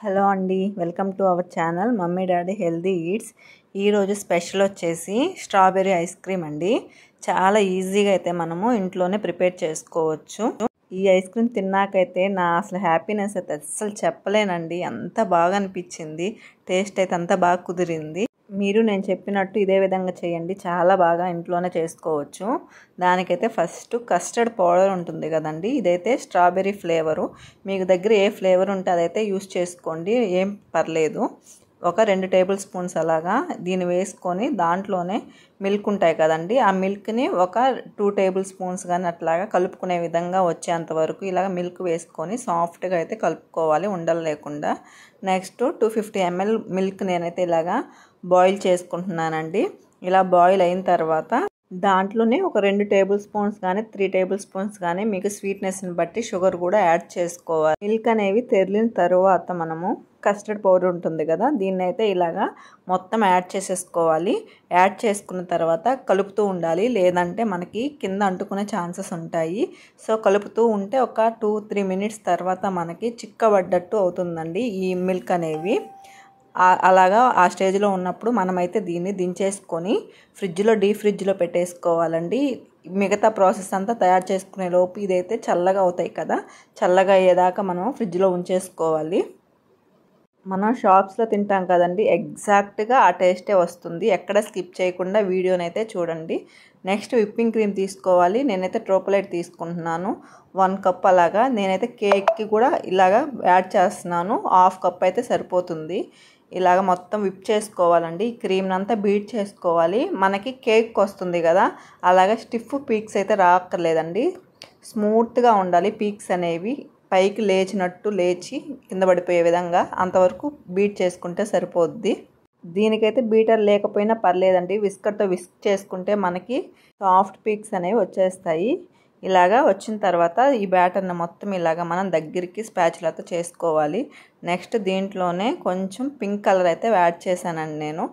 Hello అండి, welcome to our channel mummy daddy healthy eats. ఈరోజు special వచ్చేసి strawberry ice cream అండి. చాలా ఈజీగా అయితే మనము ఇంట్లోనే ప్రిపేర్ చేసుకోవచ్చు. ఈ ఐస్ క్రీమ్ తిన్నాకైతే నా అసలు హ్యాపీనెస్ అయితే అస్సలు చెప్పలేనండి. అంత బాగా అనిపించింది, టేస్ట్ అయితే అంత బాగా కుదిరింది. మీరు నేను చెప్పినట్టు ఇదే విధంగా చేయండి, చాలా బాగా ఇంట్లోనే చేసుకోవచ్చు. దానికైతే ఫస్ట్ కస్టర్డ్ పౌడర్ ఉంటుంది కదండి, ఇదైతే స్ట్రాబెర్రీ ఫ్లేవరు. మీకు దగ్గర ఏ ఫ్లేవర్ ఉంటే అదైతే యూస్ చేసుకోండి, ఏం పర్లేదు. ఒక 2 టేబుల్ స్పూన్స్ అలాగా దీన్ని వేసుకొని దాంట్లోనే మిల్క్ ఉంటాయి కదండి, ఆ మిల్క్ని ఒక 2 టేబుల్ స్పూన్స్ కానీ అట్లాగా కలుపుకునే విధంగా వచ్చేంత వరకు ఇలాగ మిల్క్ వేసుకొని సాఫ్ట్గా అయితే కలుపుకోవాలి, ఉండలు లేకుండా. నెక్స్ట్ 250 ml మిల్క్ నేనైతే ఇలాగా బాయిల్ చేసుకుంటున్నానండి. ఇలా బాయిల్ అయిన తర్వాత దాంట్లోనే ఒక 2 టేబుల్ స్పూన్స్ కానీ 3 టేబుల్ స్పూన్స్ కానీ మీకు స్వీట్నెస్ని బట్టి షుగర్ కూడా యాడ్ చేసుకోవాలి. మిల్క్ అనేవి తెరిలిన తర్వాత మనము కస్టర్డ్ పౌడర్ ఉంటుంది కదా, దీన్ని అయితే ఇలాగా మొత్తం యాడ్ చేసేసుకోవాలి. యాడ్ చేసుకున్న తర్వాత కలుపుతూ ఉండాలి, లేదంటే మనకి కింద అంటుకునే ఛాన్సెస్ ఉంటాయి. సో కలుపుతూ ఉంటే ఒక 2-3 మినిట్స్ తర్వాత మనకి చిక్కబడ్డట్టు అవుతుందండి ఈ మిల్క్ అనేవి. అలాగా ఆ స్టేజ్లో ఉన్నప్పుడు మనమైతే దీన్ని దించేసుకొని డీప్ ఫ్రిడ్జ్లో పెట్టేసుకోవాలండి. మిగతా ప్రాసెస్ అంతా తయారు చేసుకునే లోపు ఇదైతే చల్లగా అవుతాయి కదా, చల్లగా అయ్యేదాకా మనం ఫ్రిడ్జ్లో ఉంచేసుకోవాలి. మనం షాప్స్లో తింటాం కదండి, ఎగ్జాక్ట్గా ఆ టేస్టే వస్తుంది. ఎక్కడ స్కిప్ చేయకుండా వీడియోనైతే చూడండి. నెక్స్ట్ విప్పింగ్ క్రీమ్ తీసుకోవాలి. నేనైతే ట్రోకోలైట్ తీసుకుంటున్నాను, 1 కప్ అలాగా. నేనైతే కేక్కి కూడా ఇలాగా యాడ్ చేస్తున్నాను, 1/2 కప్ అయితే సరిపోతుంది. ఇలాగ మొత్తం విప్ చేసుకోవాలండి. ఈ క్రీమ్ని అంతా బీట్ చేసుకోవాలి. మనకి కేక్ వస్తుంది కదా, అలాగే స్టిఫ్ పీక్స్ అయితే రాక్కర్లేదండి, స్మూత్గా ఉండాలి. పీక్స్ అనేవి పైకి లేచినట్టు లేచి కింద పడిపోయే విధంగా అంతవరకు బీట్ చేసుకుంటే సరిపోద్ది. దీనికైతే బీటర్ లేకపోయినా పర్లేదండి, విస్కర్తో విస్క్ చేసుకుంటే మనకి సాఫ్ట్ పీక్స్ అనేవి వచ్చేస్తాయి. ఇలాగా వచ్చిన తర్వాత ఈ బ్యాటర్ని మొత్తం ఇలాగా మనం దగ్గరికి స్పాచులాతో చేసుకోవాలి. నెక్స్ట్ దీంట్లోనే కొంచెం పింక్ కలర్ అయితే యాడ్ చేశానండి నేను.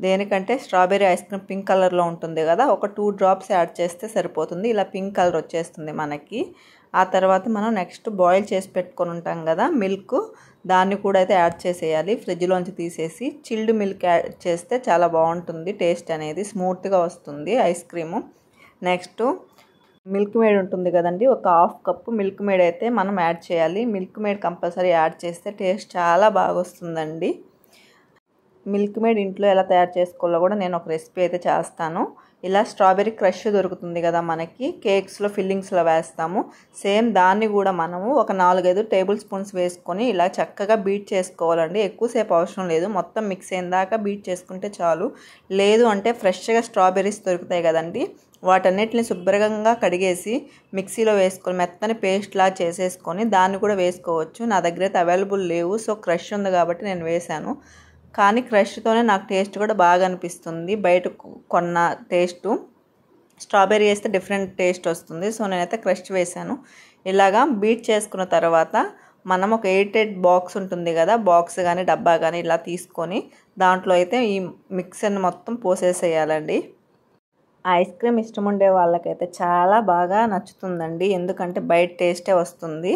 దేనికంటే స్ట్రాబెర్రీ ఐస్ క్రీమ్ పింక్ కలర్లో ఉంటుంది కదా, ఒక 2 డ్రాప్స్ యాడ్ చేస్తే సరిపోతుంది. ఇలా పింక్ కలర్ వచ్చేస్తుంది మనకి. ఆ తర్వాత మనం నెక్స్ట్ బాయిల్ చేసి పెట్టుకొని ఉంటాం కదా మిల్క్, దాన్ని కూడా అయితే యాడ్ చేసేయాలి. ఫ్రిడ్జ్లోంచి తీసేసి చిల్డ్ మిల్క్ యాడ్ చేస్తే చాలా బాగుంటుంది, టేస్ట్ అనేది స్మూత్గా వస్తుంది ice cream. Next milk made ఉంటుంది కదండి, ఒక 1/2 కప్పు మిల్క్ మేడ్ అయితే మనం యాడ్ చేయాలి. మిల్క్ మేడ్ కంపల్సరీ యాడ్ చేస్తే టేస్ట్ చాలా బాగా వస్తుందండి. మిల్క్ మేడ్ ఇంట్లో ఎలా తయారు చేసుకోవాలో కూడా నేను ఒక రెసిపీ అయితే చేస్తాను. ఇలా స్ట్రాబెర్రీ క్రష్ దొరుకుతుంది కదా మనకి, కేక్స్లో ఫిల్లింగ్స్లో వేస్తాము, సేమ్ దాన్ని కూడా మనము ఒక 4-5 టేబుల్ స్పూన్స్ వేసుకొని ఇలా చక్కగా బీట్ చేసుకోవాలండి. ఎక్కువసేపు అవసరం లేదు, మొత్తం మిక్స్ అయిన దాకా బీట్ చేసుకుంటే చాలు. లేదు అంటే ఫ్రెష్గా స్ట్రాబెర్రీస్ దొరుకుతాయి కదండి, వాటన్నిటిని శుభ్రంగా కడిగేసి మిక్సీలో వేసుకొని మెత్తని పేస్ట్లా చేసేసుకొని దాన్ని కూడా వేసుకోవచ్చు. నా దగ్గర అయితే అవైలబుల్ లేవు, సో క్రష్ ఉంది కాబట్టి నేను వేశాను. కానీ క్రష్తోనే నాకు టేస్ట్ కూడా బాగా అనిపిస్తుంది, బయట కొన్న టేస్టు. స్ట్రాబెర్రీ వేస్తే డిఫరెంట్ టేస్ట్ వస్తుంది, సో నేనైతే క్రష్ వేశాను. ఇలాగా బీట్ చేసుకున్న తర్వాత మనం ఒక 8 బాక్స్ ఉంటుంది కదా, బాక్స్ కానీ డబ్బా కానీ ఇలా తీసుకొని దాంట్లో అయితే ఈ మిక్సర్ని మొత్తం పోసేసేయాలండి. ఐస్ క్రీమ్ ఇష్టం ఉండే వాళ్ళకైతే చాలా బాగా నచ్చుతుందండి, ఎందుకంటే బయట టేస్టే వస్తుంది.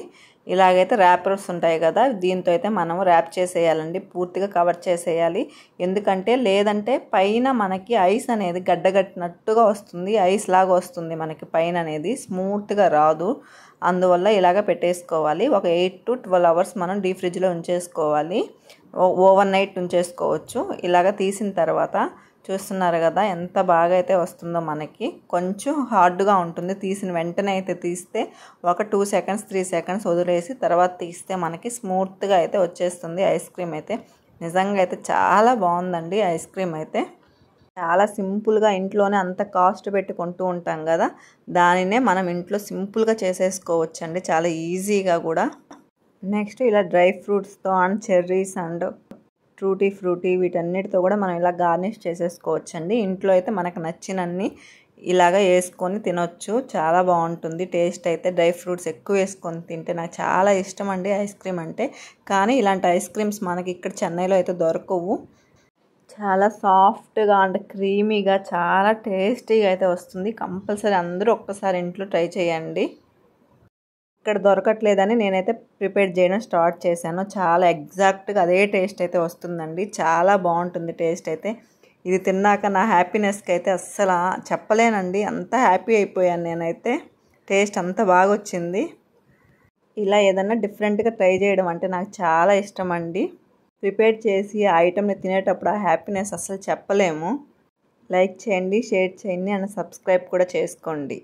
ఇలాగైతే ర్యాపర్స్ ఉంటాయి కదా, దీంతో అయితే మనం ర్యాప్ చేసేయాలండి, పూర్తిగా కవర్ చేసేయాలి. ఎందుకంటే లేదంటే పైన మనకి ఐస్ అనేది గడ్డగట్టినట్టుగా వస్తుంది, ఐస్ లాగా వస్తుంది మనకి, పైన అనేది స్మూత్గా రాదు. అందువల్ల ఇలాగ పెట్టేసుకోవాలి. ఒక 8 to 12 అవర్స్ మనం డీప్ ఫ్రిడ్జ్లో ఉంచేసుకోవాలి, ఓవర్ నైట్ ఉంచేసుకోవచ్చు. ఇలాగ తీసిన తర్వాత చూస్తున్నారు కదా ఎంత బాగా అయితే వస్తుందో మనకి. కొంచెం హార్డ్గా ఉంటుంది, తీసిన వెంటనే అయితే తీస్తే ఒక 2 seconds 3 seconds వదిలేసి తర్వాత తీస్తే మనకి స్మూత్గా అయితే వచ్చేస్తుంది ఐస్ క్రీమ్ అయితే. నిజంగా అయితే చాలా బాగుందండి ఐస్ క్రీమ్ అయితే. చాలా సింపుల్గా ఇంట్లోనే అంత కాస్ట్ పెట్టి కొంటూ ఉంటాం కదా, దానినే మనం ఇంట్లో సింపుల్గా చేసేసుకోవచ్చండి, చాలా ఈజీగా కూడా. నెక్స్ట్ ఇలా డ్రై ఫ్రూట్స్తో అండ్ చెర్రీస్ అండ్ ట్రూటీ ఫ్రూటీ వీటన్నిటితో కూడా మనం ఇలా గార్నిష్ చేసేసుకోవచ్చండి. ఇంట్లో అయితే మనకు నచ్చినన్ని ఇలాగ వేసుకొని తినొచ్చు, చాలా బాగుంటుంది టేస్ట్ అయితే. డ్రై ఫ్రూట్స్ ఎక్కువ వేసుకొని తింటే నాకు చాలా ఇష్టం అండి ఐస్ క్రీమ్ అంటే. కానీ ఇలాంటి ఐస్ క్రీమ్స్ మనకి ఇక్కడ చెన్నైలో అయితే దొరకవు. చాలా సాఫ్ట్గా అండ్ క్రీమీగా చాలా టేస్టీగా అయితే వస్తుంది. కంపల్సరీ అందరూ ఒక్కసారి ఇంట్లో ట్రై చేయండి. ఇక్కడ దొరకట్లేదని నేనైతే ప్రిపేర్ చేయడం స్టార్ట్ చేశాను. చాలా ఎగ్జాక్ట్గా అదే టేస్ట్ అయితే వస్తుందండి. చాలా బాగుంటుంది టేస్ట్ అయితే. ఇది తిన్నాక నా హ్యాపీనెస్కి అయితే అస్సలు చెప్పలేనండి. అంత హ్యాపీ అయిపోయాను నేనైతే. టేస్ట్ అంత బాగా వచ్చింది. ఇలా ఏదన్నా డిఫరెంట్గా ట్రై చేయడం అంటే నాకు చాలా ఇష్టం అండి. ప్రిపేర్ చేసి ఆ ఐటెంని తినేటప్పుడు ఆ హ్యాపీనెస్ అస్సలు చెప్పలేము. లైక్ చేయండి, షేర్ చేయండి అండ్ సబ్స్క్రైబ్ కూడా చేసుకోండి.